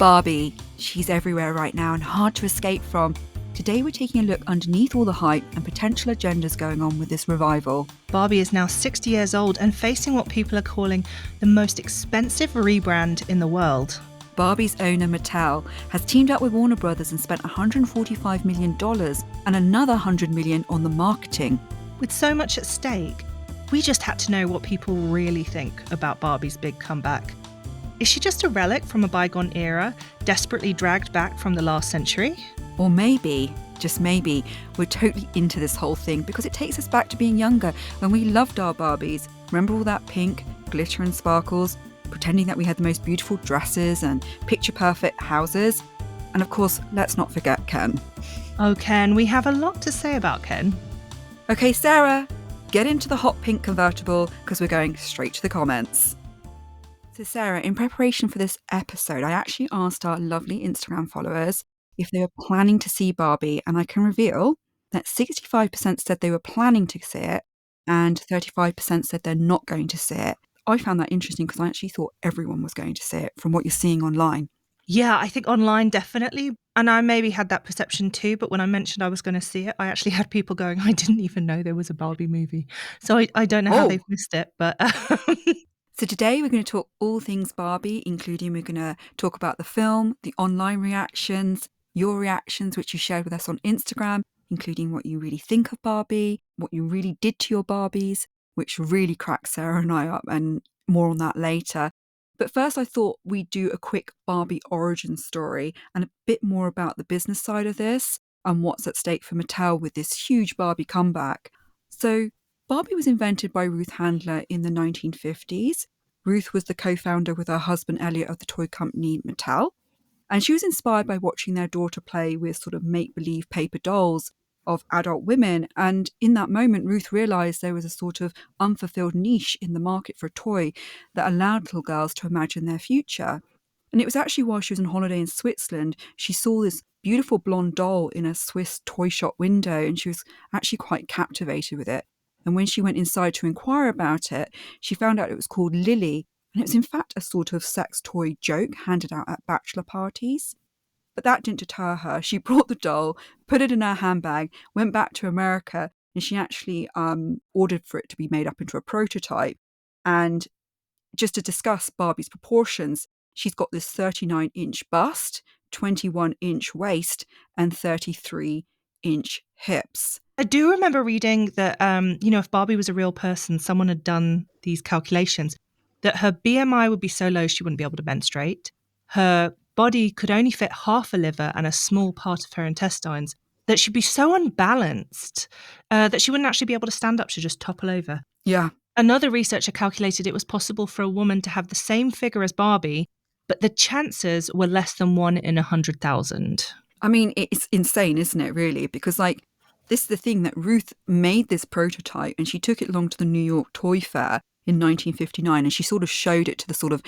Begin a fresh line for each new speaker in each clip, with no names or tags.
Barbie. She's everywhere right now and hard to escape from. Today we're taking a look underneath all the hype and potential agendas going on with this revival.
Barbie is now 60 years old and facing what people are calling the most expensive rebrand in the world.
Barbie's owner Mattel has teamed up with Warner Brothers and spent $145 million and another $100 million on the marketing.
With so much at stake, we just had to know what people really think about Barbie's big comeback. Is she just a relic from a bygone era, desperately dragged back from the last century?
Or maybe, just maybe, we're totally into this whole thing because it takes us back to being younger when we loved our Barbies. Remember all that pink, glitter and sparkles, pretending that we had the most beautiful dresses and picture-perfect houses? And of course, let's not forget Ken.
Oh, Ken, we have a lot to say about Ken.
Okay, Sarah, get into the hot pink convertible because we're going straight to the comments. So Sarah, in preparation for this episode, I actually asked our lovely Instagram followers if they were planning to see Barbie, and I can reveal that 65% said they were planning to see it and 35% said they're not going to see it. I found that interesting because I actually thought everyone was going to see it from what you're seeing online.
Yeah, I think online definitely. And I maybe had that perception too, but when I mentioned I was going to see it, I actually had people going, I didn't even know there was a Barbie movie. So I don't know how they've missed it, but...
So today we're going to talk all things Barbie, including we're going to talk about the film, the online reactions, your reactions, which you shared with us on Instagram, including what you really think of Barbie, what you really did to your Barbies, which really cracked Sarah and I up, and more on that later. But first I thought we'd do a quick Barbie origin story and a bit more about the business side of this and what's at stake for Mattel with this huge Barbie comeback. So Barbie was invented by Ruth Handler in the 1950s. Ruth was the co-founder with her husband Elliot of the toy company Mattel. And she was inspired by watching their daughter play with sort of make-believe paper dolls of adult women. And in that moment, Ruth realised there was a sort of unfulfilled niche in the market for a toy that allowed little girls to imagine their future. And it was actually while she was on holiday in Switzerland, she saw this beautiful blonde doll in a Swiss toy shop window, and she was actually quite captivated with it. And when she went inside to inquire about it, she found out it was called Lily, and it was in fact a sort of sex toy joke handed out at bachelor parties. But that didn't deter her. She brought the doll, put it in her handbag, went back to America, and she actually ordered for it to be made up into a prototype. And just to discuss Barbie's proportions, she's got this 39-inch bust, 21-inch waist, and 33-inch hips.
I do remember reading that, if Barbie was a real person, someone had done these calculations, that her BMI would be so low she wouldn't be able to menstruate. Her body could only fit half a liver and a small part of her intestines, that she'd be so unbalanced that she wouldn't actually be able to stand up. She'd just topple over.
Yeah.
Another researcher calculated it was possible for a woman to have the same figure as Barbie, but the chances were less than 1 in 100,000.
I mean, it's insane, isn't it, really? Because, this is the thing, that Ruth made this prototype and she took it along to the New York Toy Fair in 1959, and she sort of showed it to the sort of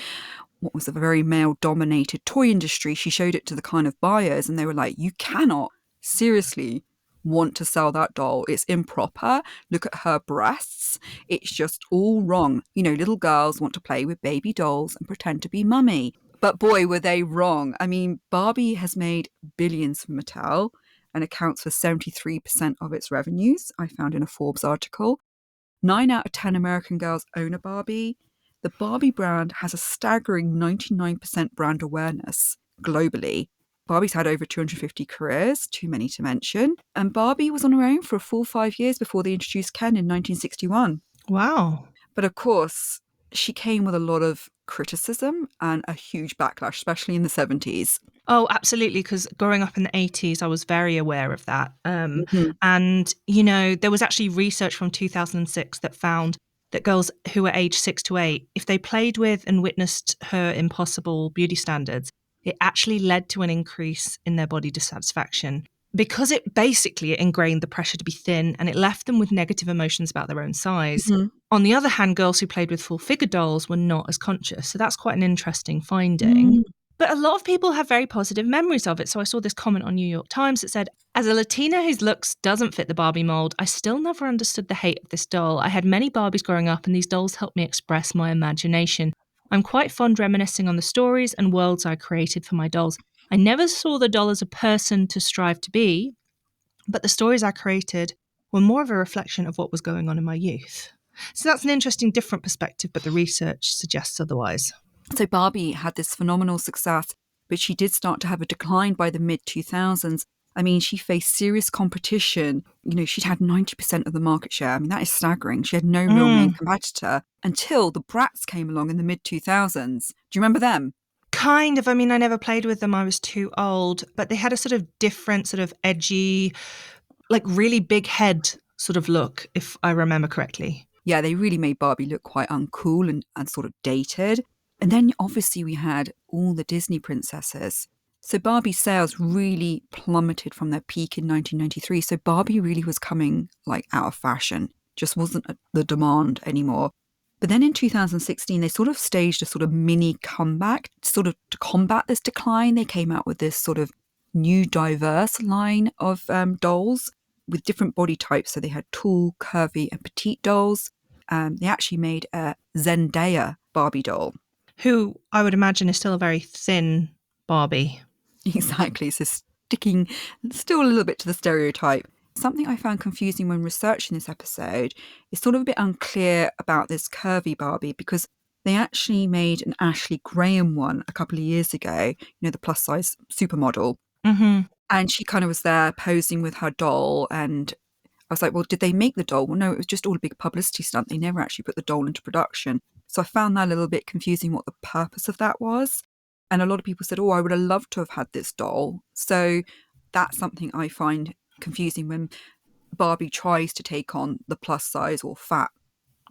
what was a very male-dominated toy industry. She showed it to the kind of buyers, and they were like, you cannot seriously want to sell that doll. It's improper. Look at her breasts. It's just all wrong. Little girls want to play with baby dolls and pretend to be mummy. But boy, were they wrong. I mean, Barbie has made billions for Mattel and accounts for 73% of its revenues, I found in a Forbes article. 9 out of 10 American girls own a Barbie. The Barbie brand has a staggering 99% brand awareness globally. Barbie's had over 250 careers, too many to mention. And Barbie was on her own for a full 5 years before they introduced Ken in 1961.
Wow.
But of course, she came with a lot of criticism and a huge backlash, especially in the 70s.
Oh, absolutely. Because growing up in the 80s, I was very aware of that. And, there was actually research from 2006 that found that girls who were aged 6 to 8, if they played with and witnessed her impossible beauty standards, it actually led to an increase in their body dissatisfaction because it ingrained the pressure to be thin, and it left them with negative emotions about their own size. Mm-hmm. On the other hand, girls who played with full figure dolls were not as conscious. So that's quite an interesting finding. But a lot of people have very positive memories of it. So I saw this comment on New York Times that said, as a Latina whose looks doesn't fit the Barbie mold, I still never understood the hate of this doll. I had many Barbies growing up, and these dolls helped me express my imagination. I'm quite fond reminiscing on the stories and worlds I created for my dolls. I never saw the doll as a person to strive to be, but the stories I created were more of a reflection of what was going on in my youth. So that's an interesting, different perspective, but the research suggests otherwise.
So Barbie had this phenomenal success, but she did start to have a decline by the mid 2000s. I mean, she faced serious competition. You know, she'd had 90% of the market share. I mean, that is staggering. She had no real main competitor until the Brats came along in the mid 2000s. Do you remember them?
Kind of. I mean, I never played with them. I was too old, but they had a sort of different, sort of edgy, like really big head sort of look, if I remember correctly.
Yeah, they really made Barbie look quite uncool and sort of dated. And then obviously we had all the Disney princesses. So Barbie sales really plummeted from their peak in 1993. So Barbie really was coming like out of fashion, just wasn't the demand anymore. But then in 2016, they sort of staged a sort of mini comeback, sort of to combat this decline. They came out with this sort of new diverse line of dolls with different body types. So they had tall, curvy, and petite dolls. They actually made a Zendaya Barbie doll.
Who I would imagine is still a very thin Barbie.
Exactly. So sticking still a little bit to the stereotype. Something I found confusing when researching this episode is sort of a bit unclear about this curvy Barbie because they actually made an Ashley Graham one a couple of years ago, you know, the plus size supermodel.
Mm-hmm.
And she kind of was there posing with her doll. And I was like, well, did they make the doll? Well, no, it was just all a big publicity stunt. They never actually put the doll into production. So I found that a little bit confusing what the purpose of that was. And a lot of people said, oh, I would have loved to have had this doll. So that's something I find confusing when Barbie tries to take on the plus size or fat,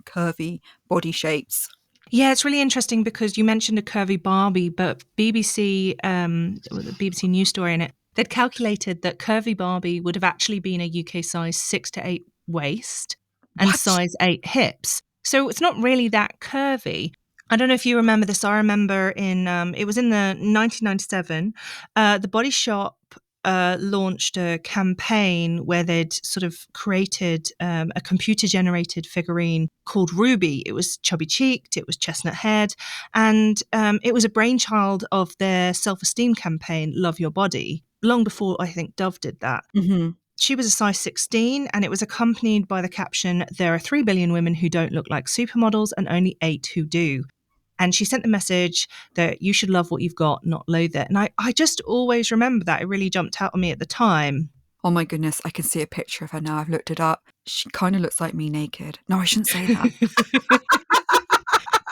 curvy body shapes.
Yeah, it's really interesting because you mentioned a curvy Barbie, but the BBC News story in it, they'd calculated that curvy Barbie would have actually been a UK size 6 to 8 waist and
What?
size 8 hips. So it's not really that curvy. I don't know if you remember this. I remember it was in the 1997, the Body Shop launched a campaign where they'd sort of created a computer generated figurine called Ruby. It was chubby cheeked, it was chestnut haired, and it was a brainchild of their self esteem campaign, Love Your Body, long before I think Dove did that.
Mm-hmm.
She was a size 16 and it was accompanied by the caption, "There are 3 billion women who don't look like supermodels and only 8 who do." And she sent the message that you should love what you've got, not loathe it. And I just always remember that. It really jumped out at me at the time.
Oh my goodness, I can see a picture of her now. I've looked it up. She kind of looks like me naked. No, I shouldn't say that.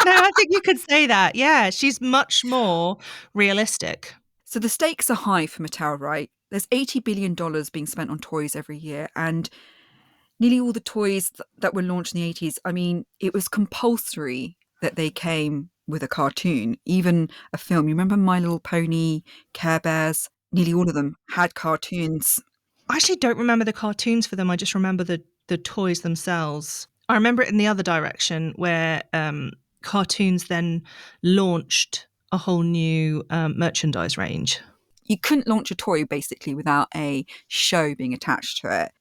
No, I think you could say that. Yeah, she's much more realistic.
So the stakes are high for Mattel, right? There's $80 billion being spent on toys every year. And nearly all the toys that were launched in the 80s, I mean, it was compulsory that they came with a cartoon, even a film. You remember My Little Pony, Care Bears? Nearly all of them had cartoons.
I actually don't remember the cartoons for them. I just remember the toys themselves. I remember it in the other direction where cartoons then launched a whole new merchandise range.
You couldn't launch a toy basically without a show being attached to it.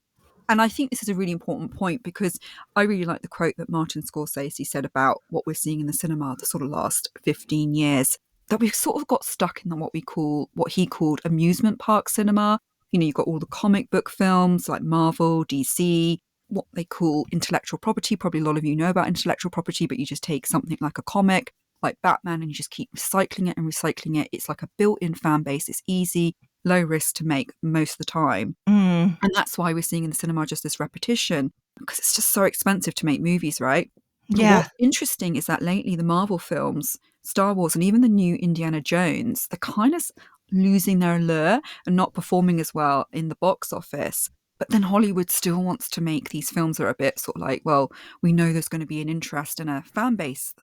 And I think this is a really important point because I really like the quote that Martin Scorsese said about what we're seeing in the cinema the sort of last 15 years, that we've sort of got stuck in what he called amusement park cinema. You know, you've got all the comic book films like Marvel, DC, what they call intellectual property. Probably a lot of you know about intellectual property, but you just take something like a comic, like Batman, and you just keep recycling it and recycling it. It's like a built-in fan base. It's easy, low risk to make most of the time.
Mm.
And that's why we're seeing in the cinema just this repetition, because it's just so expensive to make movies, right? But
Yeah.
what's interesting is that lately the Marvel films, Star Wars, and even the new Indiana Jones, they're kind of losing their allure and not performing as well in the box office. But then Hollywood still wants to make these films that are a bit sort of like, well, we know there's going to be an interest and a fan base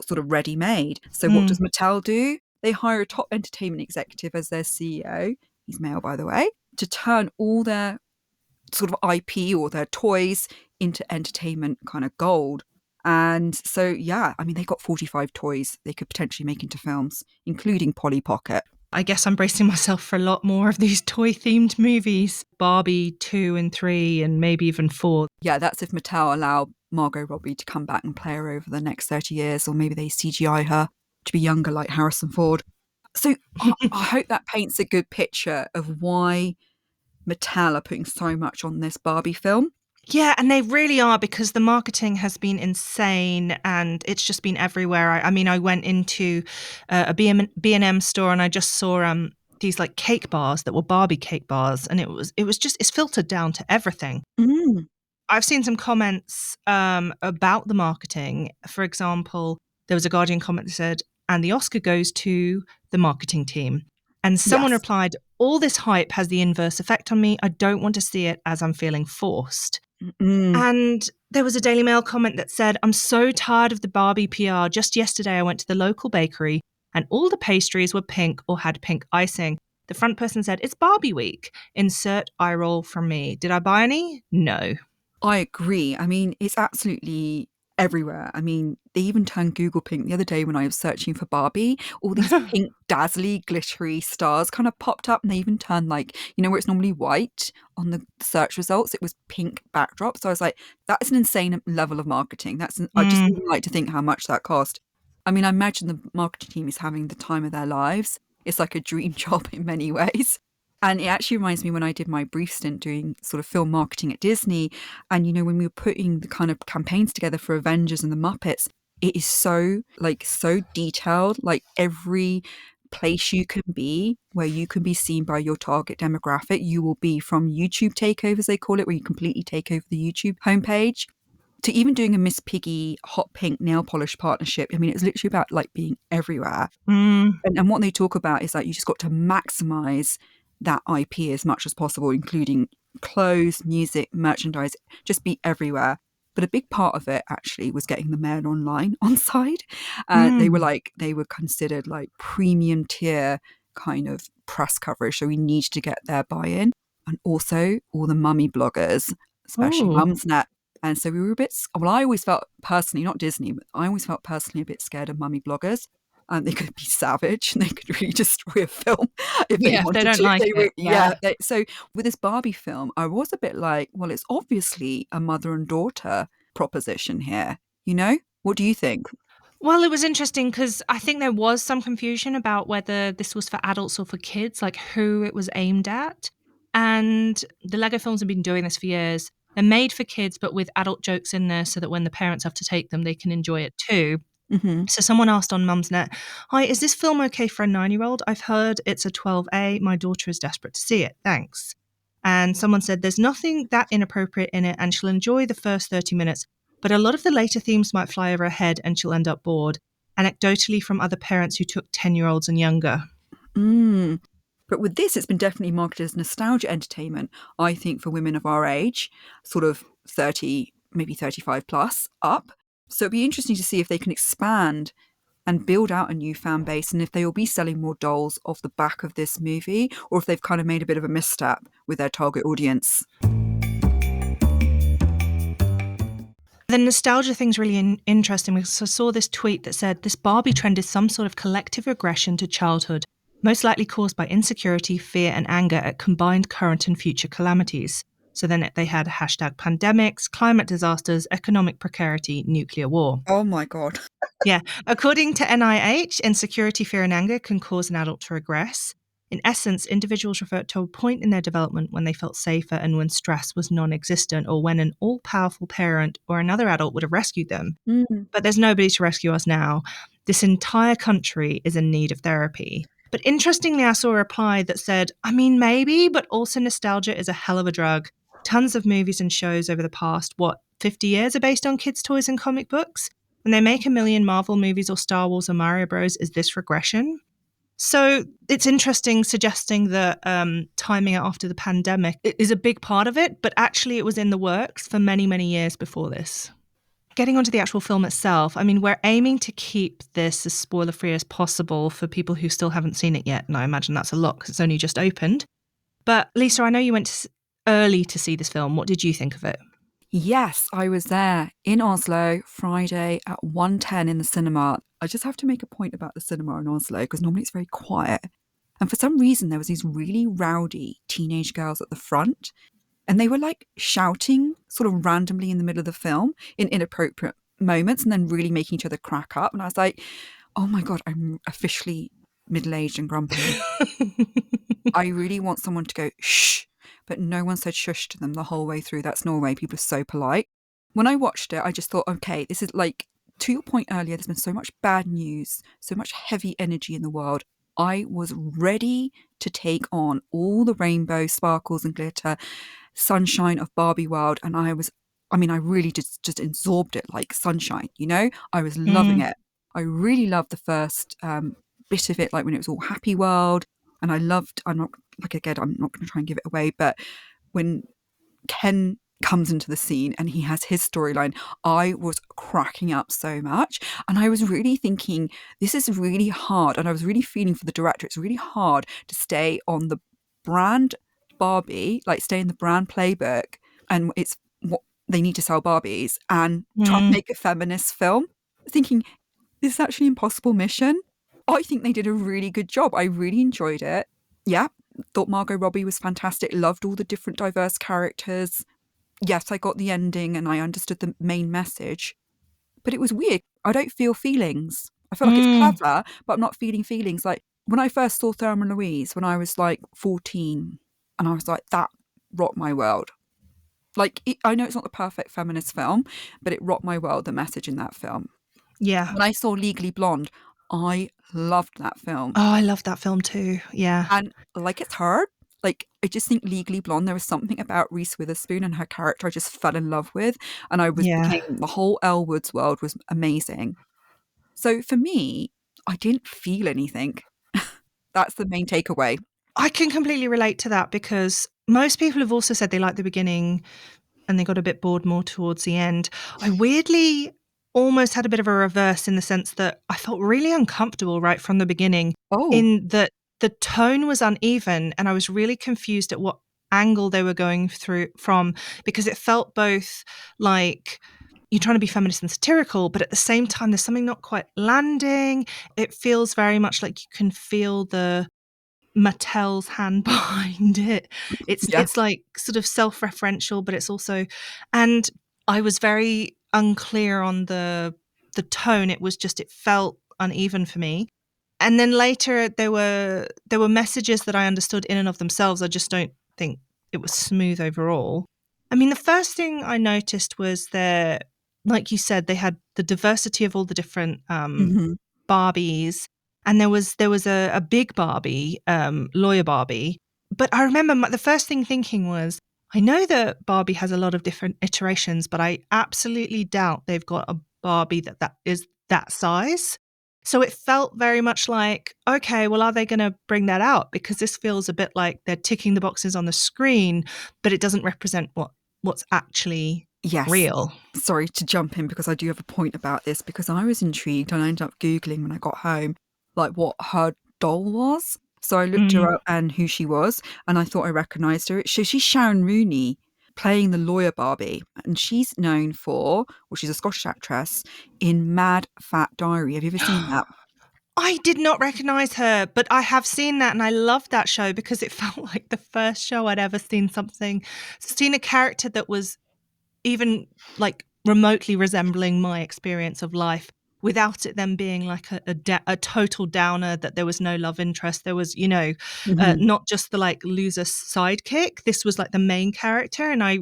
sort of ready made. So what does Mattel do? They hire a top entertainment executive as their CEO. He's male, by the way, to turn all their sort of IP or their toys into entertainment kind of gold. And so, yeah, I mean, they got 45 toys they could potentially make into films, including Polly Pocket.
I guess I'm bracing myself for a lot more of these toy-themed movies. Barbie 2 and 3 and maybe even 4.
Yeah, that's if Mattel allow Margot Robbie to come back and play her over the next 30 years, or maybe they CGI her. to be younger like Harrison Ford. So I hope that paints a good picture of why Mattel are putting so much on this Barbie film.
Yeah, and they really are, because the marketing has been insane and it's just been everywhere. I mean, I went into a B&M store and I just saw these like cake bars that were Barbie cake bars, and it's filtered down to everything.
Mm.
I've seen some comments about the marketing. For example, there was a Guardian comment that said, and the Oscar goes to the marketing team. And someone
Yes.
replied, all this hype has the inverse effect on me. I don't want to see it as I'm feeling forced.
Mm.
And there was a Daily Mail comment that said, I'm so tired of the Barbie PR. Just yesterday, I went to the local bakery and all the pastries were pink or had pink icing. The front person said, it's Barbie week. Insert eye roll from me. Did I buy any? No.
I agree. I mean, it's absolutely everywhere. I mean, they even turned Google pink the other day when I was searching for Barbie. All these pink, dazzly, glittery stars kind of popped up, and they even turned, like, you know, where it's normally white on the search results, it was pink backdrop. So I was like, that's an insane level of marketing. I just
Mm.
wouldn't like to think how much that cost. I mean, I imagine the marketing team is having the time of their lives. It's like a dream job in many ways. And it actually reminds me when I did my brief stint doing sort of film marketing at Disney. And, you know, when we were putting the kind of campaigns together for Avengers and the Muppets, it is so, like, so detailed. Like, every place you can be where you can be seen by your target demographic, you will be, from YouTube takeovers, they call it, where you completely take over the YouTube homepage, to even doing a Miss Piggy hot pink nail polish partnership. I mean, it's literally about, like, being everywhere.
Mm.
And what they talk about is that you just got to maximize that IP as much as possible, including clothes, music, merchandise, just be everywhere. But a big part of it actually was getting the Mail Online on side.
Mm.
They were considered like premium tier kind of press coverage. So we needed to get their buy-in. And also all the mummy bloggers, especially
Oh,
Mumsnet. And so we were a bit, well, I always felt personally, not Disney, but I always felt personally a bit scared of mummy bloggers. They could be savage and they could really destroy a film if they
yeah, if they
wanted
don't
to.
like it. Yeah.
So with this Barbie film, I was a bit like, well, it's obviously a mother and daughter proposition here. You know, what do you think?
Well, it was interesting because I think there was some confusion about whether this was for adults or for kids, like who it was aimed at. And the Lego films have been doing this for years. They're made for kids, but with adult jokes in there so that when the parents have to take them, they can enjoy it too.
Mm-hmm.
So someone asked on Mumsnet, hi, is this film okay for a 9-year-old? I've heard it's a 12A. My daughter is desperate to see it. Thanks. And someone said, there's nothing that inappropriate in it and she'll enjoy the first 30 minutes, but a lot of the later themes might fly over her head and she'll end up bored. Anecdotally from other parents who took 10-year-olds and younger.
Mm. But with this, it's been definitely marketed as nostalgia entertainment, I think, for women of our age, sort of 30, maybe 35 plus up. So it'd be interesting to see if they can expand and build out a new fan base, and if they will be selling more dolls off the back of this movie, or if they've kind of made a bit of a misstep with their target audience.
The nostalgia thing's really interesting because I saw this tweet that said this Barbie trend is some sort of collective regression to childhood, most likely caused by insecurity, fear, and anger at combined current and future calamities. So then they had hashtag pandemics, climate disasters, economic precarity, nuclear war.
Oh my God.
Yeah. According to NIH, insecurity, fear, and anger can cause an adult to regress. In essence, individuals revert to a point in their development when they felt safer and when stress was non existent, or when an all powerful parent or another adult would have rescued them.
Mm.
But there's nobody to rescue us now. This entire country is in need of therapy. But interestingly, I saw a reply that said, I mean, maybe, but also nostalgia is a hell of a drug. Tons of movies and shows over the past, 50 years are based on kids' toys and comic books? When they make a million Marvel movies or Star Wars or Mario Bros, is this regression? So it's interesting suggesting that timing it after the pandemic is a big part of it, but actually it was in the works for many, many years before this. Getting onto the actual film itself, I mean, we're aiming to keep this as spoiler-free as possible for people who still haven't seen it yet, and I imagine that's a lot because it's only just opened. But Lisa, I know you went early to see this film. What did you think of it?
Yes, I was there in Oslo Friday at 1:10 in the cinema. I just have to make a point about the cinema in Oslo because normally it's very quiet. And for some reason, there was these really rowdy teenage girls at the front, and they were like shouting sort of randomly in the middle of the film in inappropriate moments and then really making each other crack up. And I was like, oh my God, I'm officially middle-aged and grumpy. I really want someone to go, shh, but no one said shush to them the whole way through. That's Norway. People are so polite. When I watched it, I just thought, okay, this is like, to your point earlier, there's been so much bad news, so much heavy energy in the world. I was ready to take on all the rainbow, sparkles, and glitter, sunshine of Barbie world. And I really just absorbed it like sunshine, you know? I was loving
Mm,
it. I really loved the first bit of it, like when it was all happy world. And I'm not, like, again, I'm not going to try and give it away, but when Ken comes into the scene and he has his storyline, I was cracking up so much. And I was really thinking, this is really hard. And I was really feeling for the director, it's really hard to stay on the brand Barbie, like stay in the brand playbook. And it's what they need to sell Barbies and try and
mm,
make a feminist film. Thinking, this is actually an impossible mission. I think they did a really good job. I really enjoyed it. Yeah, thought Margot Robbie was fantastic. Loved all the different diverse characters. Yes, I got the ending and I understood the main message, but it was weird. I don't feel feelings. I feel like it's
mm.
clever, but I'm not feeling feelings. Like when I first saw Thelma and Louise when I was like 14, and I was like, that rocked my world. I know it's not the perfect feminist film, but it rocked my world, the message in that film.
Yeah.
When I saw Legally Blonde, I loved that film.
Oh, I love that film too. Yeah.
And like it's hard. Like I just think Legally Blonde, there was something about Reese Witherspoon and her character I just fell in love with. And
Yeah.
the whole Elle Woods world was amazing. So for me, I didn't feel anything. That's the main takeaway.
I can completely relate to that because most people have also said they like the beginning and they got a bit bored more towards the end. I weirdly almost had a bit of a reverse in the sense that I felt really uncomfortable right from the beginning,
Oh,
in that the tone was uneven and I was really confused at what angle they were going through from, because it felt both like you're trying to be feminist and satirical, but at the same time there's something not quite landing. It feels very much like you can feel the Mattel's hand behind it.
yeah.
It's like sort of self-referential, but it's also, and I was very unclear on the tone. It was just, it felt uneven for me. And then later there were messages that I understood in and of themselves. I just don't think it was smooth overall. I mean, the first thing I noticed was that, like you said, they had the diversity of all the different
Hmm.
Barbies, and there was a big Barbie, lawyer Barbie. But I remember the first thing thinking was, I know that Barbie has a lot of different iterations, but I absolutely doubt they've got a Barbie that is that size. So it felt very much like, okay, well, are they going to bring that out? Because this feels a bit like they're ticking the boxes on the screen, but it doesn't represent what's actually
Yes.
real.
Sorry to jump in because I do have a point about this because I was intrigued and I ended up Googling when I got home, like what her doll was. So I looked
Mm.
her up and who she was, and I thought I recognised her. So she's Sharon Rooney playing the lawyer Barbie, and she's known for, well, she's a Scottish actress in Mad Fat Diary. Have you ever seen that?
I did not recognize her, but I have seen that and I loved that show because it felt like the first show I'd ever seen a character that was even like remotely resembling my experience of life without it then being like a total downer, that there was no love interest. There was,
Hmm.
not just the like loser sidekick. This was like the main character. And I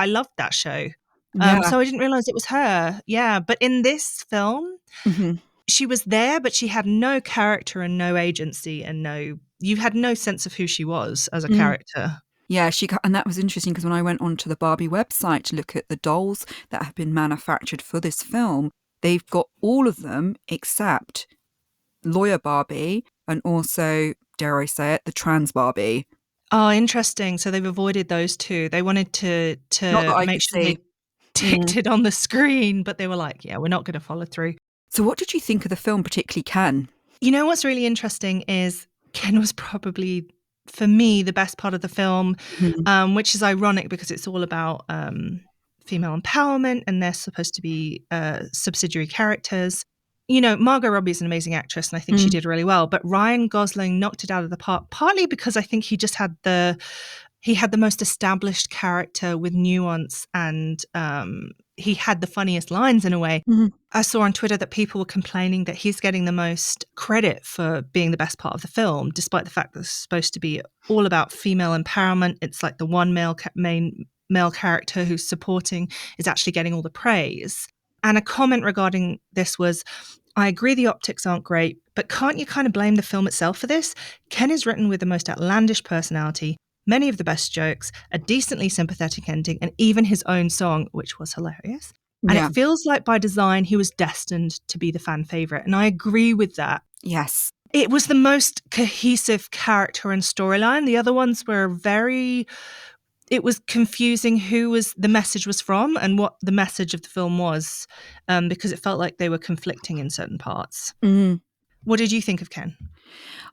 loved that show.
Yeah.
So I didn't realize it was her. Yeah. But in this film,
Hmm.
she was there, but she had no character and no agency and you had no sense of who she was as a character.
Yeah, and that was interesting because when I went onto the Barbie website to look at the dolls that have been manufactured for this film, they've got all of them except Lawyer Barbie and also, dare I say it, the trans Barbie.
Oh, interesting. So they've avoided those two. They wanted to
Not that
to
I
make
could
sure
see.
they ticked
Mm.
it on the screen, but they were like, "Yeah, we're not gonna follow through."
So, what did you think of the film, particularly Ken?
You know what's really interesting is Ken was probably, for me, the best part of the film,
Mhm.
which is ironic because it's all about female empowerment and they're supposed to be subsidiary characters. Margot Robbie is an amazing actress and I think she
Mm.
did really well, but Ryan Gosling knocked it out of the park, partly because I think he had the most established character with nuance and he had the funniest lines in a way.
Mhm.
I saw on Twitter that people were complaining that he's getting the most credit for being the best part of the film, despite the fact that it's supposed to be all about female empowerment. It's like the one main male character who's supporting is actually getting all the praise. And a comment regarding this was, I agree the optics aren't great, but can't you kind of blame the film itself for this? Ken is written with the most outlandish personality, many of the best jokes, a decently sympathetic ending, and even his own song, which was hilarious. And it
Yeah.
feels like by design, he was destined to be the fan favorite. And I agree with that.
Yes.
It was the most cohesive character and storyline. The other ones were it was confusing who the message was from and what the message of the film was, because it felt like they were conflicting in certain parts.
Mm.
What did you think of Ken?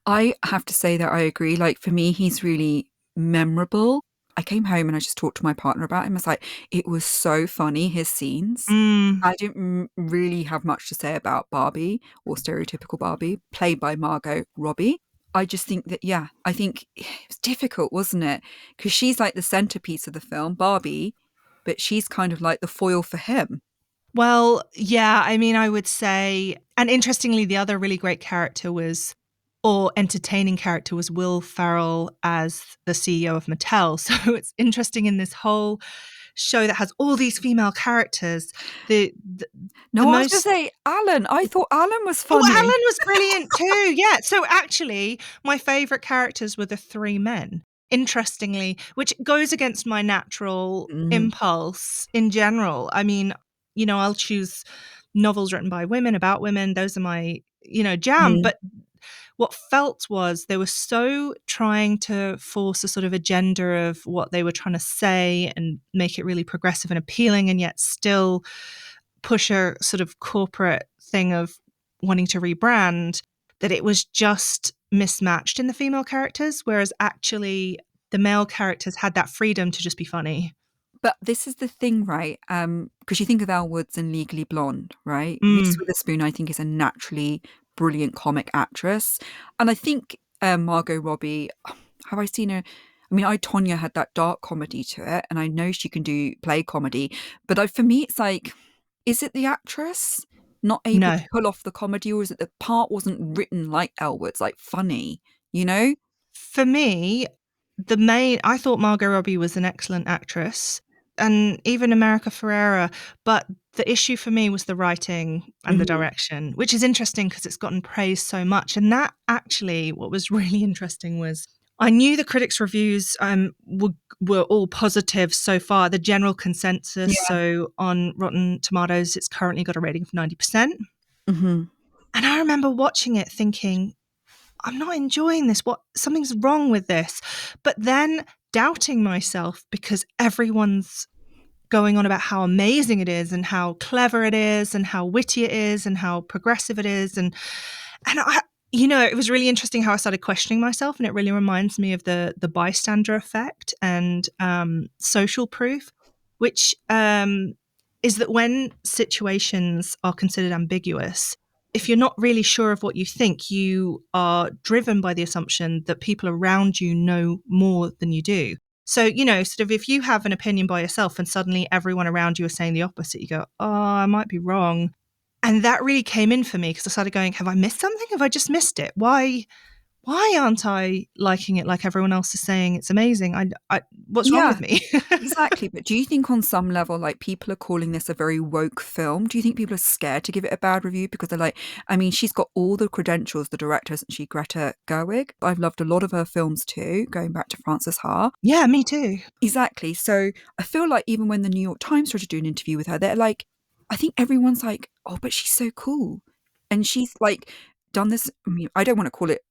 I have to say that I agree. Like, for me, he's really memorable. I came home and I just talked to my partner about him. I was like, it was so funny, his scenes. I didn't really have much to say about Barbie, or stereotypical Barbie, played by Margot Robbie. I just think that, yeah, I think it was difficult, wasn't it? Because she's like the centerpiece of the film, Barbie, but she's kind of like the foil for him.
Well, yeah, I mean, I would say, and interestingly, the other really great entertaining character was Will Ferrell as the CEO of Mattel. So it's interesting in this whole show that has all these female characters. The
No, I was going to
most
say Alan. I thought Alan was
Oh,
funny.
Alan was brilliant too. Yeah. So actually, my favorite characters were the three men. Interestingly, which goes against my natural impulse in general. I mean, I'll choose novels written by women about women. Those are my, jam.
Mm.
But what felt was they were so trying to force a sort of agenda of what they were trying to say and make it really progressive and appealing, and yet still push a sort of corporate thing of wanting to rebrand, that it was just mismatched in the female characters, whereas actually the male characters had that freedom to just be funny.
But this is the thing, right? Because you think of Elle Woods and Legally Blonde, right? Reese
Mm,
Witherspoon, I think, is a naturally brilliant comic actress. And I think Margot Robbie, have I seen her? I mean, Tonya had that dark comedy to it, and I know she can play comedy. But for me, it's like, is it the actress not able
no.
to pull off the comedy, or is it the part wasn't written like Elle Woods, like funny, you know?
For me, I thought Margot Robbie was an excellent actress, and even America Ferrera, but the issue for me was the writing and the
Mhm.
direction, which is interesting because it's gotten praised so much. And that actually, what was really interesting was I knew the critics' reviews were all positive so far. The general consensus,
Yeah.
so on Rotten Tomatoes, it's currently got a rating of 90%.
Mhm.
And I remember watching it thinking, I'm not enjoying this. Something's wrong with this. But then doubting myself because everyone's going on about how amazing it is and how clever it is and how witty it is and how progressive it is. And it was really interesting how I started questioning myself, and it really reminds me of the bystander effect and social proof, which is that when situations are considered ambiguous, if you're not really sure of what you think, you are driven by the assumption that people around you know more than you do. So, sort of if you have an opinion by yourself and suddenly everyone around you is saying the opposite, you go, oh, I might be wrong. And that really came in for me because I started going, have I missed something? Have I just missed it? Why aren't I liking it like everyone else is saying it's amazing? What's wrong
Yeah.
with me?
Exactly. But do you think on some level, like, people are calling this a very woke film? Do you think people are scared to give it a bad review because they're like, I mean, she's got all the credentials, the director, isn't she, Greta Gerwig? I've loved a lot of her films too, going back to Frances Ha.
Yeah, me too.
Exactly. So I feel like even when the New York Times tried to do an interview with her, they're like, I think everyone's like, oh, but she's so cool. And she's like done this. I mean, I don't want to call it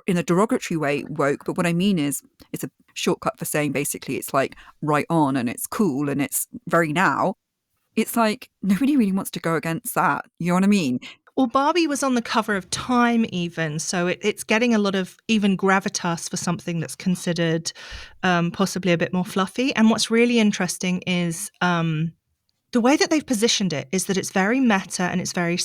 in a derogatory way woke, but what I mean is it's a shortcut for saying basically it's like right on and it's cool and it's very now. It's like nobody really wants to go against that. You know what I mean?
Well, Barbie was on the cover of Time even, so it's getting a lot of even gravitas for something that's considered possibly a bit more fluffy. And what's really interesting is the way that they've positioned it is that it's very meta and it's very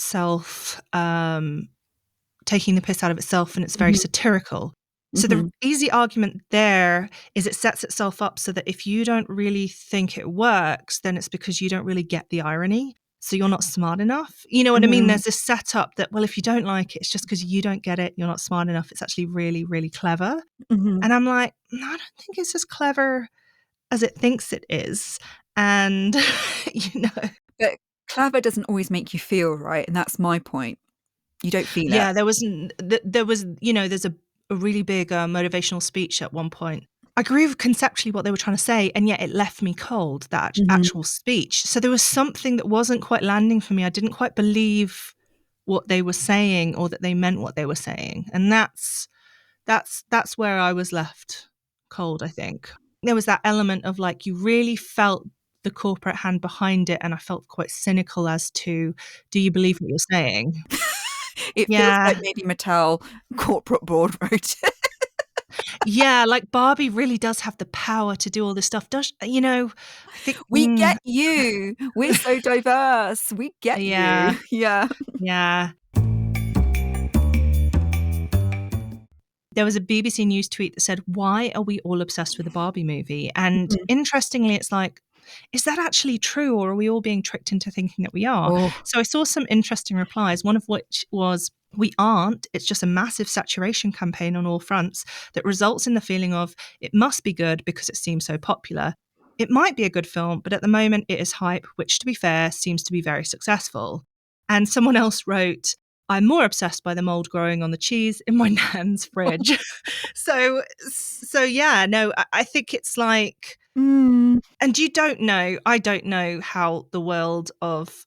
taking the piss out of itself, and it's very
Mhm.
satirical. So the
Mhm.
easy argument there is it sets itself up so that if you don't really think it works, then it's because you don't really get the irony. So you're not smart enough. You know what I mean?
Mhm.
There's this setup that, well, if you don't like it, it's just because you don't get it. You're not smart enough. It's actually really, really clever.
Mhm.
And I'm like, no, I don't think it's as clever as it thinks it is. And, you know,
But clever doesn't always make you feel right, and that's my point. You don't feel it.
yeah, there was, you know, there's a really big motivational speech at one point. I agree with conceptually what they were trying to say, and yet it left me cold, that
Mhm.
actual speech. So there was something that wasn't quite landing for me. I didn't quite believe what they were saying or that they meant what they were saying. And that's where I was left cold, I think. There was that element of like you really felt the corporate hand behind it, and I felt quite cynical as to, do you believe what you're saying?
It feels like
Yeah.
maybe Mattel corporate board wrote it.
Yeah, like Barbie really does have the power to do all this stuff. Does you know, I think
"We get you. We're so diverse. We get
yeah,
you." Yeah.
yeah. There was a BBC News tweet that said, "Why are we all obsessed with the Barbie movie?" And
Mhm.
interestingly, it's like, is that actually true, or are we all being tricked into thinking that we are?
Oh,
So I saw some interesting replies, one of which was, "We aren't. It's just a massive saturation campaign on all fronts that results in the feeling of it must be good because it seems so popular. It might be a good film, but at the moment it is hype, which, to be fair, seems to be very successful." And someone else wrote, "I'm more obsessed by the mold growing on the cheese in my nan's fridge." So yeah, no, I think it's like,
mm,
and you don't know, I don't know how the world of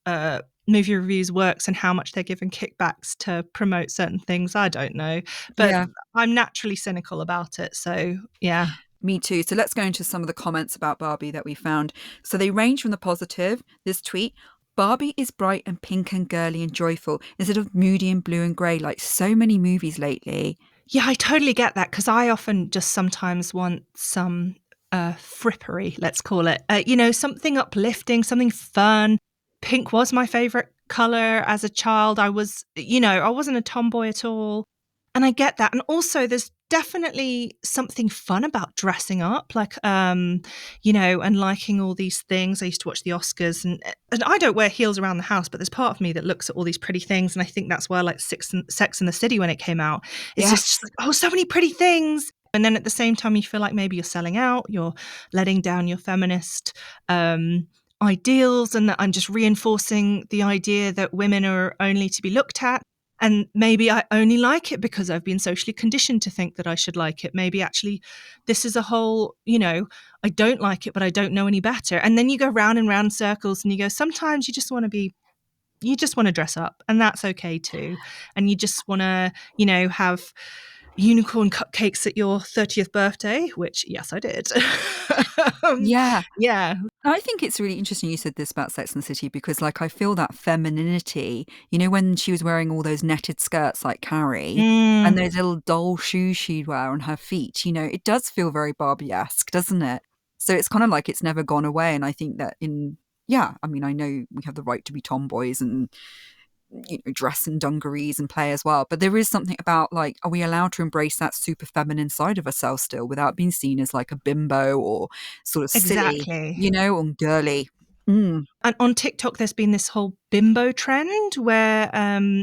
movie reviews works and how much they're given kickbacks to promote certain things. I don't know, but
yeah,
I'm naturally cynical about it. So yeah.
me too. So let's go into some of the comments about Barbie that we found. So they range from the positive, this tweet, "Barbie is bright and pink and girly and joyful instead of moody and blue and grey like so many movies lately."
Yeah, I totally get that because I often just sometimes want some frippery, let's call it. You know, something uplifting, something fun. Pink was my favorite color as a child. I was, you know, I wasn't a tomboy at all. And I get that. And also there's definitely something fun about dressing up, like you know, and liking all these things. I used to watch the Oscars, and I don't wear heels around the house, but there's part of me that looks at all these pretty things. And I think that's why I like Sex and the City when it came out. It's just
Yes.
like, oh, so many pretty things. And then at the same time, you feel like maybe you're selling out, you're letting down your feminist ideals, and that I'm just reinforcing the idea that women are only to be looked at. And maybe I only like it because I've been socially conditioned to think that I should like it. Maybe actually this is a whole, you know, I don't like it, but I don't know any better. And then you go round and round circles and you go, sometimes you just want to dress up, and that's okay too. And you just want to, you know, have unicorn cupcakes at your 30th birthday, which, yes, I did.
Yeah.
Yeah.
I think it's really interesting you said this about Sex and the City because, like, I feel that femininity, you know, when she was wearing all those netted skirts like Carrie and
Mm,
those little doll shoes she'd wear on her feet, you know, it does feel very Barbie-esque, doesn't it? So it's kind of like it's never gone away. And I think that yeah, I mean, I know we have the right to be tomboys and, you know, dress in dungarees and play as well. But there is something about like, are we allowed to embrace that super feminine side of ourselves still without being seen as like a bimbo or sort of silly,
exactly.
you know, or girly? Mm.
And on TikTok, there's been this whole bimbo trend where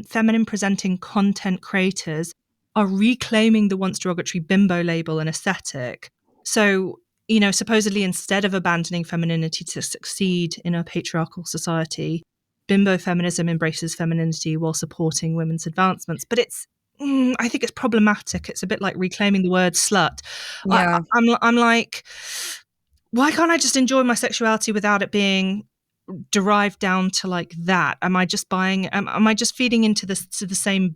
feminine presenting content creators are reclaiming the once derogatory bimbo label and aesthetic. So, you know, supposedly instead of abandoning femininity to succeed in a patriarchal society, bimbo feminism embraces femininity while supporting women's advancements. But I think it's problematic. It's a bit like reclaiming the word slut.
Yeah.
I'm like, why can't I just enjoy my sexuality without it being derived down to like that? Am I just buying? Am I just feeding into the same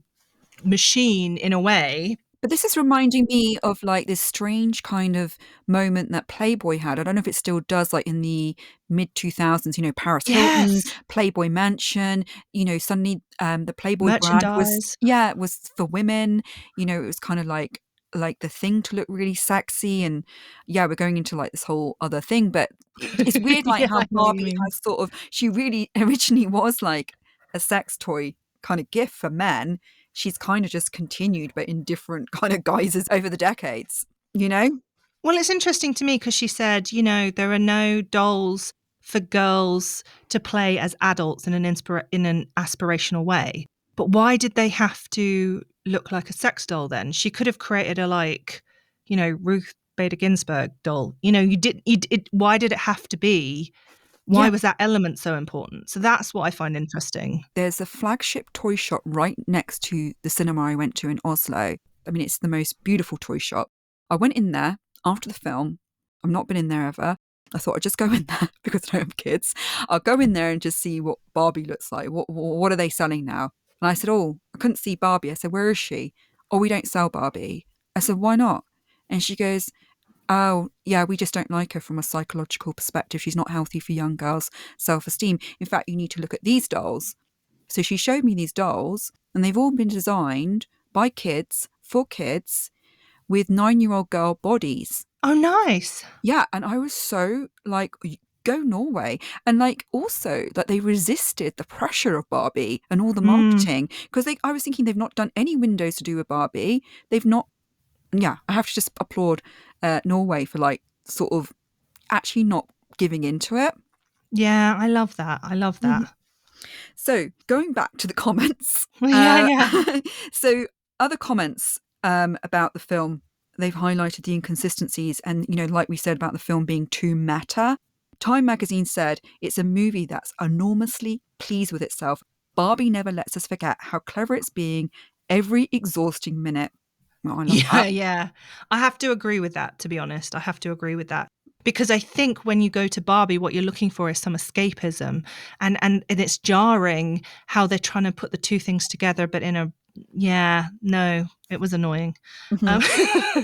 machine in a way?
But this is reminding me of like this strange kind of moment that Playboy had. I don't know if it still does, like in the mid 2000s, you know, Paris Hilton,
Yes,
Playboy Mansion, you know, suddenly the Playboy brand
merchandise.
was for women, you know, it was kind of like the thing to look really sexy. And yeah, we're going into like this whole other thing, but it's weird like
Yeah,
how
I know what you
Barbie
mean.
has sort of, she really originally was like a sex toy kind of gift for men, she's kind of just continued, but in different kind of guises over the decades, you know?
Well, it's interesting to me because she said, there are no dolls for girls to play as adults in an aspirational way. But why did they have to look like a sex doll then? She could have created a Ruth Bader Ginsburg doll. Why did it have to be? Why
Yeah.
was that element so important? So that's what I find interesting.
There's a flagship toy shop right next to the cinema I went to in Oslo. I mean, it's the most beautiful toy shop. I went in there after the film. I've not been in there ever. I thought I'd just go in there because I don't have kids. I'll go in there and just see what Barbie looks like. What are they selling now? And I said, oh, I couldn't see Barbie. I said, where is she? Oh, we don't sell Barbie. I said, why not? And she goes, oh, yeah, we just don't like her from a psychological perspective. She's not healthy for young girls' self-esteem. In fact, you need to look at these dolls. So she showed me these dolls, and they've all been designed by kids, for kids, with 9-year-old girl bodies.
Oh, nice.
Yeah, and I was so like, go Norway. And like also that they resisted the pressure of Barbie and all the marketing. Because I was thinking they've not done any windows to do with Barbie. They've not, yeah, I have to just applaud Norway for like sort of actually not giving into it.
Yeah, I love that.
Mm-hmm. So going back to the comments.
Yeah.
So other comments about the film, they've highlighted the inconsistencies and, like we said about the film being too meta. Time magazine said it's a movie that's enormously pleased with itself. Barbie never lets us forget how clever it's being every exhausting minute. Well, I love that.
Yeah. I have to agree with that, to be honest. I have to agree with that. Because I think when you go to Barbie, what you're looking for is some escapism. And it's jarring how they're trying to put the two things together, but it was annoying.
Mm-hmm.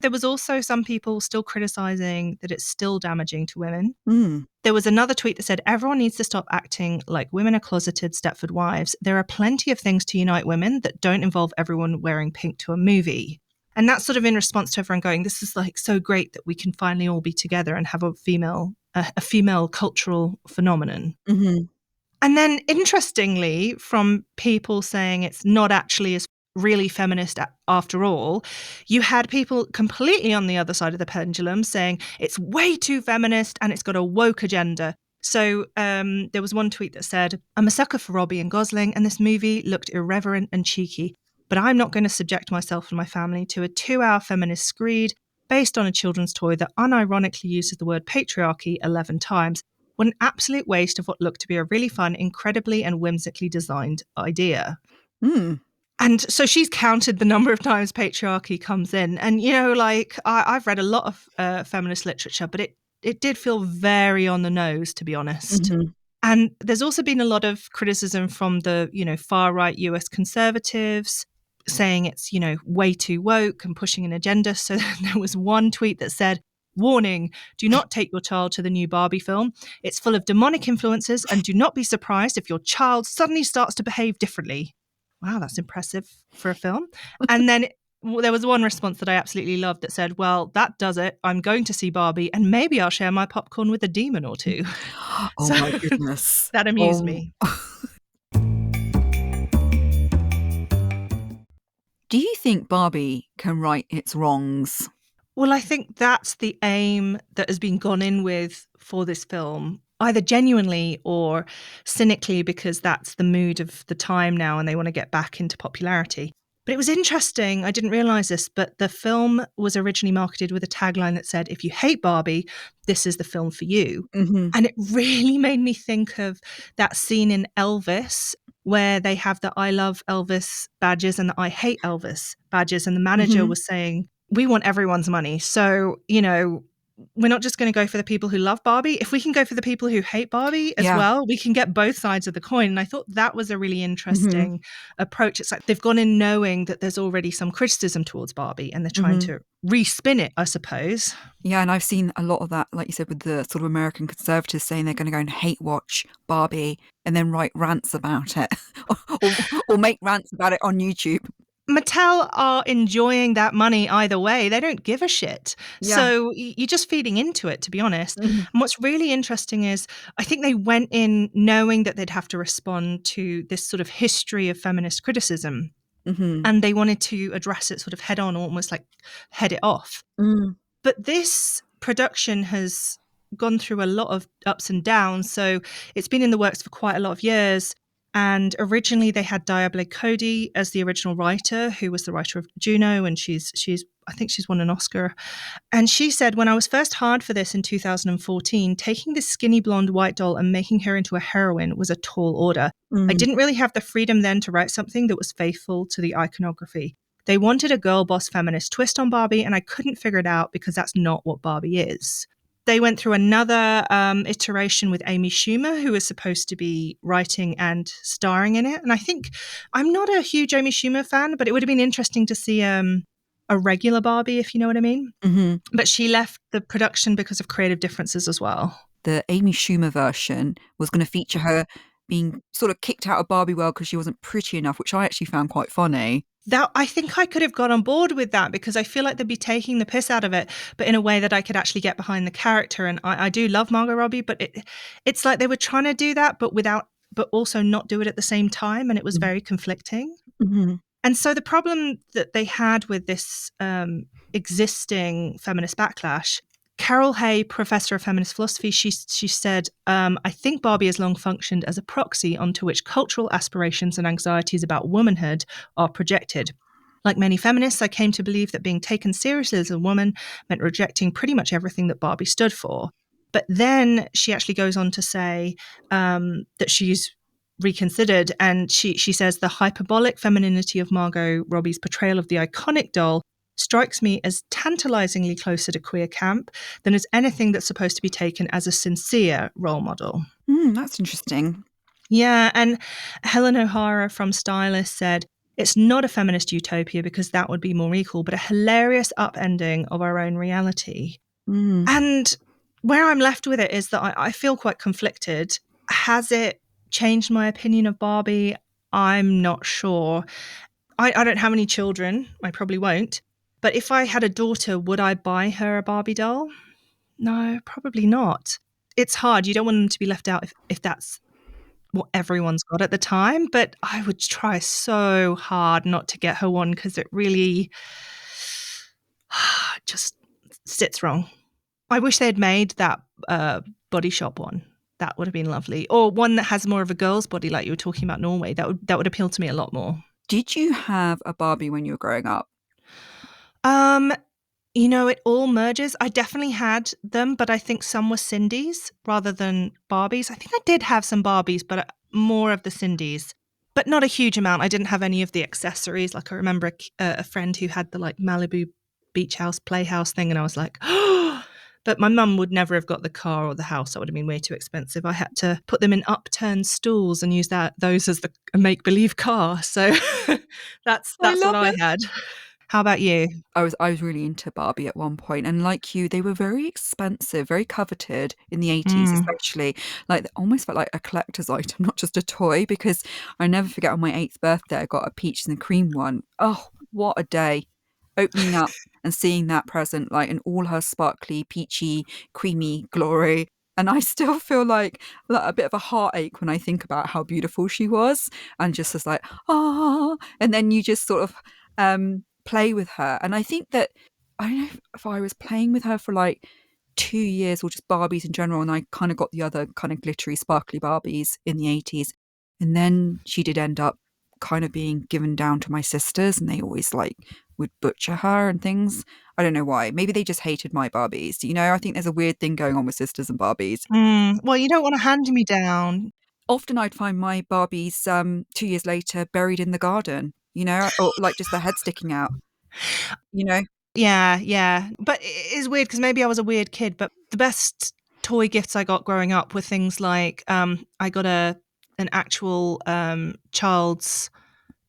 There was also some people still criticizing that it's still damaging to women.
Mm.
There was another tweet that said, everyone needs to stop acting like women are closeted Stepford wives. There are plenty of things to unite women that don't involve everyone wearing pink to a movie. And that's sort of in response to everyone going, this is like so great that we can finally all be together and have a female cultural phenomenon.
Mm-hmm.
And then interestingly, from people saying it's not actually as really feminist after all, you had people completely on the other side of the pendulum saying it's way too feminist and it's got a woke agenda. So there was one tweet that said, I'm a sucker for Robbie and Gosling and this movie looked irreverent and cheeky, but I'm not going to subject myself and my family to a 2-hour feminist screed based on a children's toy that unironically uses the word patriarchy 11 times. What an absolute waste of what looked to be a really fun, incredibly and whimsically designed idea.
Mm.
And so she's counted the number of times patriarchy comes in. And, I've read a lot of feminist literature, but it did feel very on the nose, to be honest.
Mm-hmm.
And there's also been a lot of criticism from the, far-right US conservatives saying it's, way too woke and pushing an agenda. So there was one tweet that said, warning, do not take your child to the new Barbie film. It's full of demonic influences and do not be surprised if your child suddenly starts to behave differently. Wow, that's impressive for a film. And then there was one response that I absolutely loved that said, well, that does it. I'm going to see Barbie and maybe I'll share my popcorn with a demon or two.
Oh, my goodness.
That amused me.
Do you think Barbie can right its wrongs?
Well, I think that's the aim that has been gone in with for this film, either genuinely or cynically, because that's the mood of the time now and they want to get back into popularity. But it was interesting, I didn't realise this, but the film was originally marketed with a tagline that said, if you hate Barbie, this is the film for you.
Mm-hmm.
And it really made me think of that scene in Elvis where they have the I love Elvis badges and the I hate Elvis badges. And the manager
Mm-hmm.
was saying, we want everyone's money. So, we're not just going to go for the people who love Barbie. If we can go for the people who hate Barbie as well, we can get both sides of the coin. And I thought that was a really interesting approach. It's like they've gone in knowing that there's already some criticism towards Barbie and they're trying to respin it, I suppose.
Yeah, and I've seen a lot of that, like you said, with the sort of American conservatives saying they're going to go and hate watch Barbie and then write rants about it or make rants about it on YouTube.
Mattel are enjoying that money either way. They don't give a shit.
Yeah.
So you're just feeding into it, to be honest.
Mm-hmm.
And what's really interesting is I think they went in knowing that they'd have to respond to this sort of history of feminist criticism. and they wanted to address it sort of head on, almost like head it off. But this production has gone through a lot of ups and downs. So it's been in the works for quite a lot of years. And originally they had Diablo Cody as the original writer, who was the writer of Juno, and she's I think she's won an Oscar. And she said, when I was first hired for this in 2014, taking this skinny blonde white doll and making her into a heroine was a tall order. I didn't really have the freedom then to write something that was faithful to the iconography. They wanted a girl boss feminist twist on Barbie, and I couldn't figure it out because that's not what Barbie is. They went through another iteration with Amy Schumer, who was supposed to be writing and starring in it. And I think I'm not a huge Amy Schumer fan, but it would have been interesting to see a regular Barbie, if you know what I mean. But she left the production because of creative differences as well.
The Amy Schumer version was going to feature her being sort of kicked out of Barbie world because she wasn't pretty enough, which I actually found quite funny.
That I think I could have got on board with that, because I feel like they'd be taking the piss out of it, but in a way that I could actually get behind the character. And I do love Margot Robbie, but it's like they were trying to do that, but also not do it at the same time. And it was very conflicting. And so the problem that they had with this existing feminist backlash, Carol Hay, professor of feminist philosophy, she said, I think Barbie has long functioned as a proxy onto which cultural aspirations and anxieties about womanhood are projected. Like many feminists, I came to believe that being taken seriously as a woman meant rejecting pretty much everything that Barbie stood for. But then she actually goes on to say that she's reconsidered, and she says the hyperbolic femininity of Margot Robbie's portrayal of the iconic doll strikes me as tantalizingly closer to queer camp than as anything that's supposed to be taken as a sincere role model.
That's interesting.
Yeah, and Helen O'Hara from Stylist said, it's not a feminist utopia because that would be more equal, but a hilarious upending of our own reality. And where I'm left with it is that I feel quite conflicted. Has it changed my opinion of Barbie? I'm not sure. I don't have any children. I probably won't. But if I had a daughter, would I buy her a Barbie doll? No, probably not. It's hard. You don't want them to be left out if that's what everyone's got at the time. But I would try so hard not to get her one, because it really just sits wrong. I wish they'd made that Body Shop one. That would have been lovely. Or one that has more of a girl's body, like you were talking about Norway. That would appeal to me a lot more.
Did you have a Barbie when you were growing up?
It all merges. I definitely had them, but I think some were Sindys rather than Barbies. I think I did have some Barbies, but more of the Sindys, but not a huge amount. I didn't have any of the accessories. Like, I remember a friend who had the like Malibu beach house playhouse thing, and I was like, oh, but my mum would never have got the car or the house. That would have been way too expensive. I had to put them in upturned stools and use those as the make-believe car. So that's what I had. How about you?
I was really into Barbie at one point, and like you, they were very expensive, very coveted in the 80s, especially. Like, they almost felt like a collector's item, not just a toy, because I never forget on my 8th birthday, I got a peaches and cream one. Oh, what a day. Opening up and seeing that present, like, in all her sparkly, peachy, creamy glory. And I still feel like a bit of a heartache when I think about how beautiful she was, and just as like, and then you just sort of play with her. And I think that, I don't know if I was playing with her for like 2 years, or just Barbies in general, and I kind of got the other kind of glittery, sparkly Barbies in the 80s. And then she did end up kind of being given down to my sisters, and they always like would butcher her and things. I don't know why. Maybe they just hated my Barbies. I think there's a weird thing going on with sisters and Barbies.
Well, you don't want to hand me down.
Often I'd find my Barbies 2 years later buried in the garden, or like just their head sticking out,
Yeah. But it is weird because maybe I was a weird kid, but the best toy gifts I got growing up were things like I got an actual child's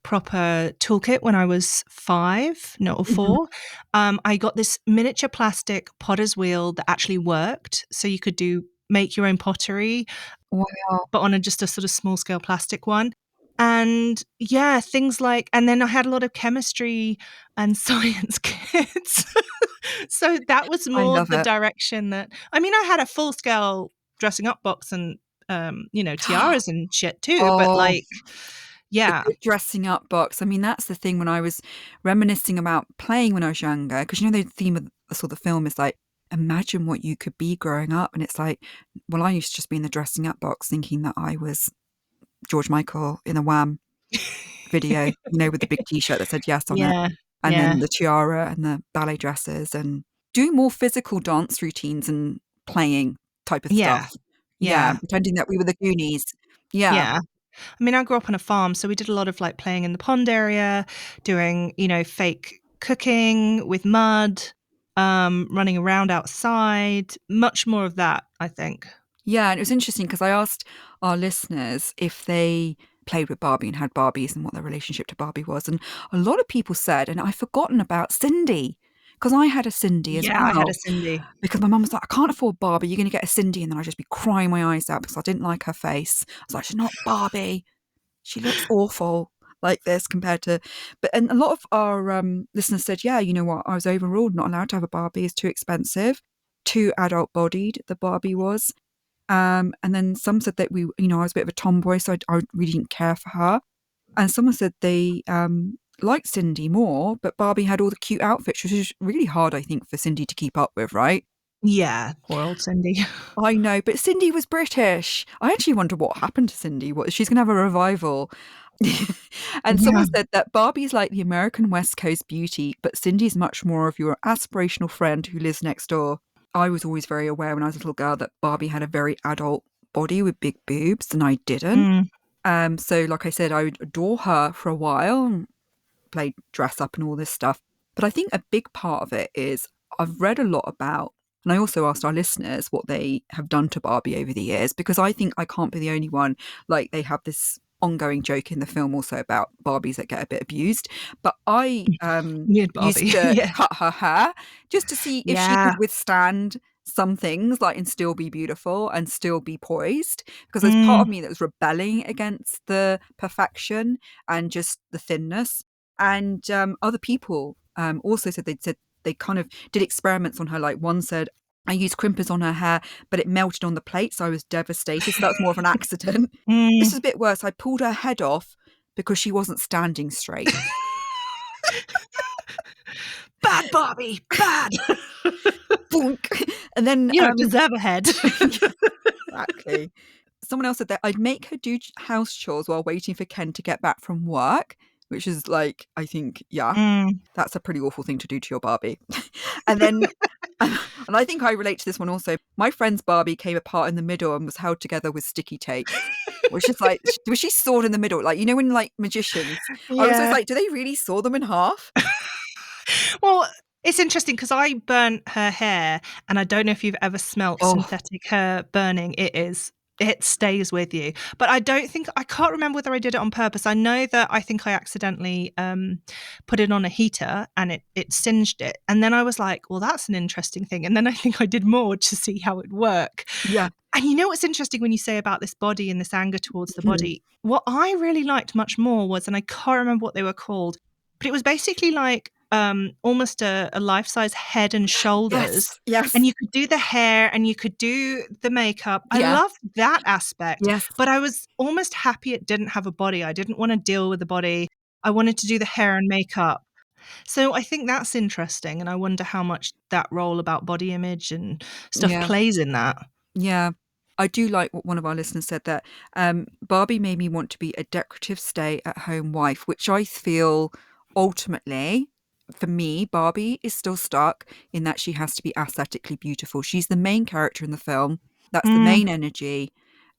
proper toolkit when I was 5, no, or 4. I got this miniature plastic potter's wheel that actually worked, so you could make your own pottery.
Wow.
But on just a sort of small scale plastic one. And yeah, things like, and then I had a lot of chemistry and science kits. So that was more the direction that, I had a full scale dressing up box and, tiaras and shit too. But like,
A
Yeah.
good dressing up box. I mean, that's the thing when I was reminiscing about playing when I was younger, because the theme of the film is like, imagine what you could be growing up. And it's like, well, I used to just be in the dressing up box thinking that I was George Michael in a Wham video, with the big t-shirt that said yes on it.
Yeah.
And
Yeah.
then the tiara and the ballet dresses and doing more physical dance routines and playing type of
Yeah.
stuff. Yeah,
Yeah.
pretending that we were the Goonies. Yeah.
Yeah. I mean, I grew up on a farm, so we did a lot of like playing in the pond area, doing, fake cooking with mud, running around outside, much more of that, I think.
Yeah, and it was interesting because I asked our listeners if they played with Barbie and had Barbies and what their relationship to Barbie was. And a lot of people said, and I've forgotten about Sindy, because I had a Sindy as
Yeah, I had a
well.
Sindy.
Because my mum was like, I can't afford Barbie, you're going to get a Sindy. And then I'd just be crying my eyes out because I didn't like her face. I was like, she's not Barbie. She looks awful like this compared to. And a lot of our listeners said, yeah, you know what? I was overruled, not allowed to have a Barbie. It's too expensive, too adult bodied, the Barbie was. And then some said that I was a bit of a tomboy, so I really didn't care for her. And someone said they liked Sindy more, but Barbie had all the cute outfits, which is really hard, I think, for Sindy to keep up with, right?
Yeah, poor old Sindy.
I know, but Sindy was British. I actually wonder what happened to Sindy. What she's going to have a revival. And
Yeah.
someone said that Barbie's like the American West Coast beauty, but Cindy's much more of your aspirational friend who lives next door. I was always very aware when I was a little girl that Barbie had a very adult body with big boobs, and I didn't.
Mm.
So, like I said, I would adore her for a while, play dress up and all this stuff. But I think a big part of it is I've read a lot about, and I also asked our listeners what they have done to Barbie over the years, because I think I can't be the only one. Like, they have this ongoing joke in the film also about Barbies that get a bit abused. But I
Weird
used
Barbie.
to
Yeah.
cut her hair just to see if she
Yeah.
could withstand some things, like, and still be beautiful and still be poised, because there's part of
Mm.
me that was rebelling against the perfection and just the thinness. And other people also said they kind of did experiments on her. Like, one said, I used crimpers on her hair, but it melted on the plate, so I was devastated. So that was more of an accident. This
Mm.
is a bit worse. I pulled her head off because she wasn't standing straight.
Bad Barbie, bad.
Boink. And then
You don't deserve a head.
exactly. Someone else said that I'd make her do house chores while waiting for Ken to get back from work, which is like, I think, yeah,
Mm.
that's a pretty awful thing to do to your Barbie. And then, and I think I relate to this one also. My friend's Barbie came apart in the middle and was held together with sticky tape, which is like, was she sawed in the middle? Like, when like magicians, I was always
Yeah.
like, do they really saw them in half?
Well, it's interesting because I burnt her hair, and I don't know if you've ever smelt
Oh,
synthetic hair burning. It stays with you. But I can't remember whether I did it on purpose. I know that I think I accidentally put it on a heater and it singed it. And then I was like, well, that's an interesting thing. And then I think I did more to see how it work.
yeah.
And you know what's interesting when you say about this body and this anger towards the
Mhm.
body? What I really liked much more was, and I can't remember what they were called, but it was basically like almost a life-size head and shoulders.
Yes, yes,
And you could do the hair and you could do the makeup. I
yeah,
loved that aspect,
yes,
but I was almost happy it didn't have a body. I didn't want to deal with the body. I wanted to do the hair and makeup. So I think that's interesting. And I wonder how much that role about body image and stuff
yeah.
plays in that.
Yeah, I do like what one of our listeners said, that Barbie made me want to be a decorative stay-at-home wife, which I feel ultimately, for me, Barbie is still stuck in that she has to be aesthetically beautiful. She's the main character in the film. That's the
Mm.
main energy,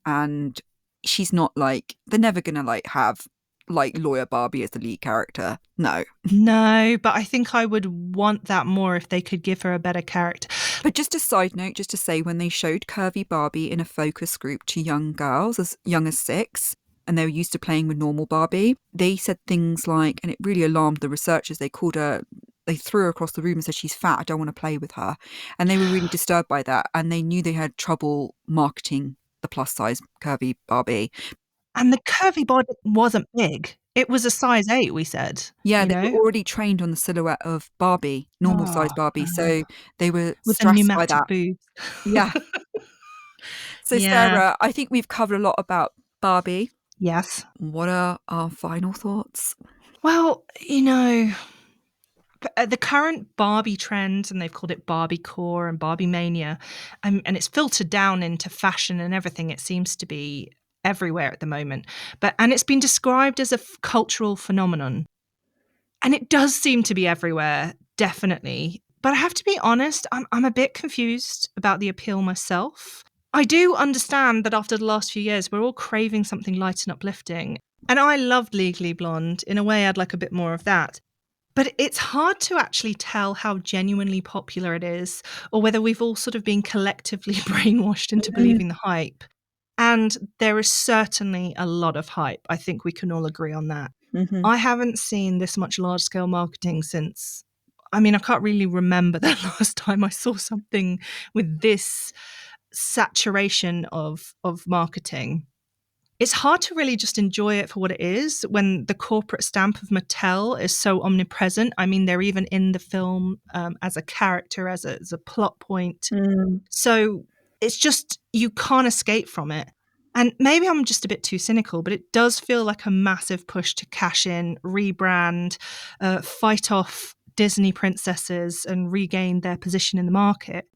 and she's not like, they're never gonna like have like lawyer Barbie as the lead character. No.
No, but I think I would want that more if they could give her a better character.
But just a side note, just to say, when they showed curvy Barbie in a focus group to young girls as young as 6, and they were used to playing with normal Barbie, they said things like, and it really alarmed the researchers, they threw her across the room and said, she's fat, I don't want to play with her. And they were really disturbed by that. And they knew they had trouble marketing the plus size curvy Barbie.
And the curvy body wasn't big. It was a size 8, we said,
Yeah,
you
they were
know?
already trained on the silhouette of Barbie, normal size
Oh,
Barbie. So they were
with the
stressed by
pneumatic
that.
boobs.
Yeah. So,
Yeah.
Sarah, I think we've covered a lot about Barbie.
Yes.
What are our final thoughts?
Well, the current Barbie trend, and they've called it Barbie core and Barbie mania, and it's filtered down into fashion and everything. It seems to be everywhere at the moment. And it's been described as a cultural phenomenon. And it does seem to be everywhere, definitely. But I have to be honest, I'm a bit confused about the appeal myself. I do understand that after the last few years, we're all craving something light and uplifting. And I loved Legally Blonde. In a way, I'd like a bit more of that. But it's hard to actually tell how genuinely popular it is, or whether we've all sort of been collectively brainwashed into believing the hype. And there is certainly a lot of hype. I think we can all agree on that.
Mm-hmm.
I haven't seen this much large-scale marketing since, I can't really remember the last time I saw something with this saturation of marketing. It's hard to really just enjoy it for what it is when the corporate stamp of Mattel is so omnipresent. They're even in the film as a character, as a plot point. So it's just, you can't escape from it. And maybe I'm just a bit too cynical, but it does feel like a massive push to cash in, rebrand, fight off Disney princesses and regain their position in the market.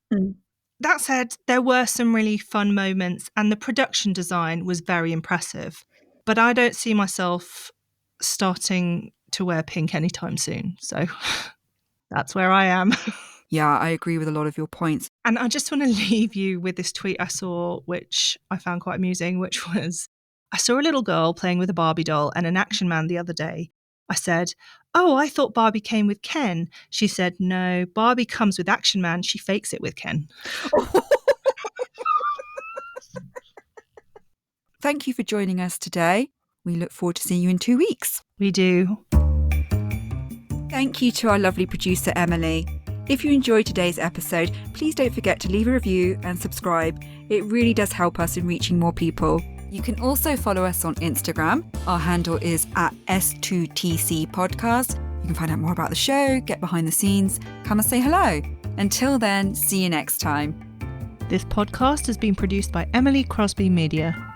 That said, there were some really fun moments and the production design was very impressive. But I don't see myself starting to wear pink anytime soon. So that's where I am.
Yeah, I agree with a lot of your points.
And I just want to leave you with this tweet I saw, which I found quite amusing, which was, I saw a little girl playing with a Barbie doll and an action man the other day. I said, "Oh, I thought Barbie came with Ken." She said, "No, Barbie comes with Action Man. She fakes it with Ken."
Thank you for joining us today. We look forward to seeing you in 2 weeks.
We do.
Thank you to our lovely producer, Emily. If you enjoyed today's episode, please don't forget to leave a review and subscribe. It really does help us in reaching more people. You can also follow us on Instagram. Our handle is @S2TC Podcast. You can find out more about the show, get behind the scenes, come and say hello. Until then, see you next time.
This podcast has been produced by Emily Crosby Media.